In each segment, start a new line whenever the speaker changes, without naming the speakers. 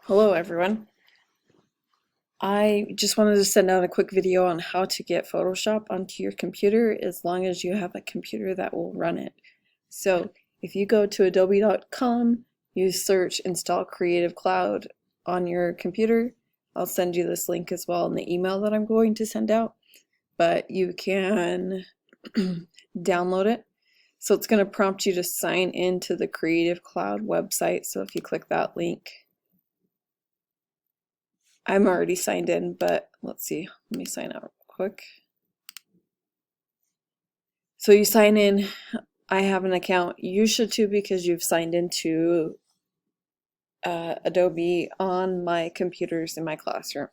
Hello everyone. I just wanted to send out a quick video on how to get Photoshop onto your computer as long as you have a computer that will run it. So if you go to adobe.com, you search install Creative Cloud on your computer. I'll send you this link as well in the email that I'm going to send out, but you can download it. So it's going to prompt you to sign into the Creative Cloud website. So if you click that link, I'm already signed in, but let's see. Let me sign out real quick. So you sign in. I have an account. You should too because you've signed into Adobe on my computers in my classroom.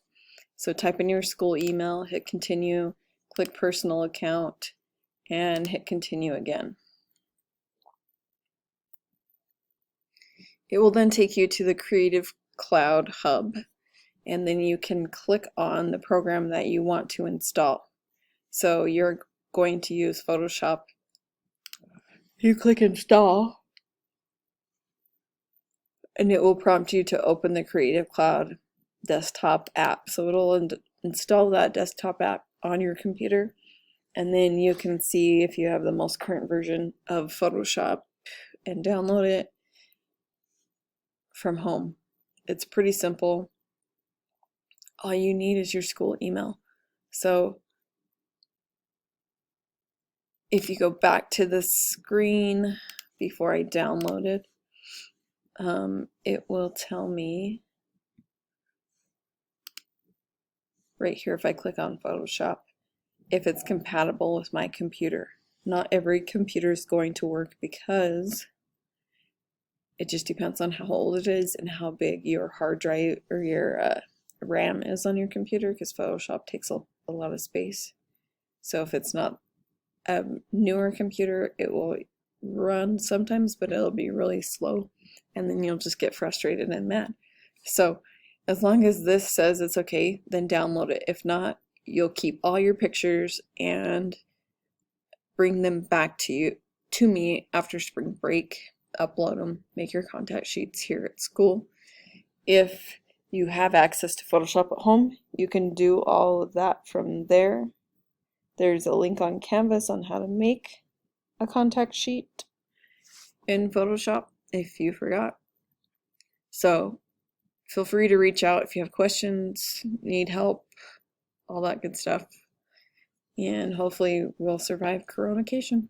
So type in your school email, hit continue, click personal account, and hit continue again. It will then take you to the Creative Cloud Hub, and then you can click on the program that you want to install. So you're going to use Photoshop. You click install, and it will prompt you to open the Creative Cloud desktop app. So it'll install that desktop app on your computer, and then you can see if you have the most current version of Photoshop and download it from home. It's pretty simple. All you need is your school email. So if you go back to the screen before I downloaded, it will tell me right here if I click on Photoshop if it's compatible with my computer. Not every computer is going to work because it just depends on how old it is and how big your hard drive or your RAM is on your computer, because Photoshop takes a lot of space. So if it's not a newer computer, it will run sometimes, but it'll be really slow, and then you'll just get frustrated and mad. So as long as this says it's okay, then download it. If not, you'll keep all your pictures and bring them back to me after spring break. Upload them, make your contact sheets here at school. If you have access to Photoshop at home, you can do all of that from there. There's a link on Canvas on how to make a contact sheet in Photoshop if you forgot. So feel free to reach out if you have questions, need help, all that good stuff. And hopefully we'll survive Coronication.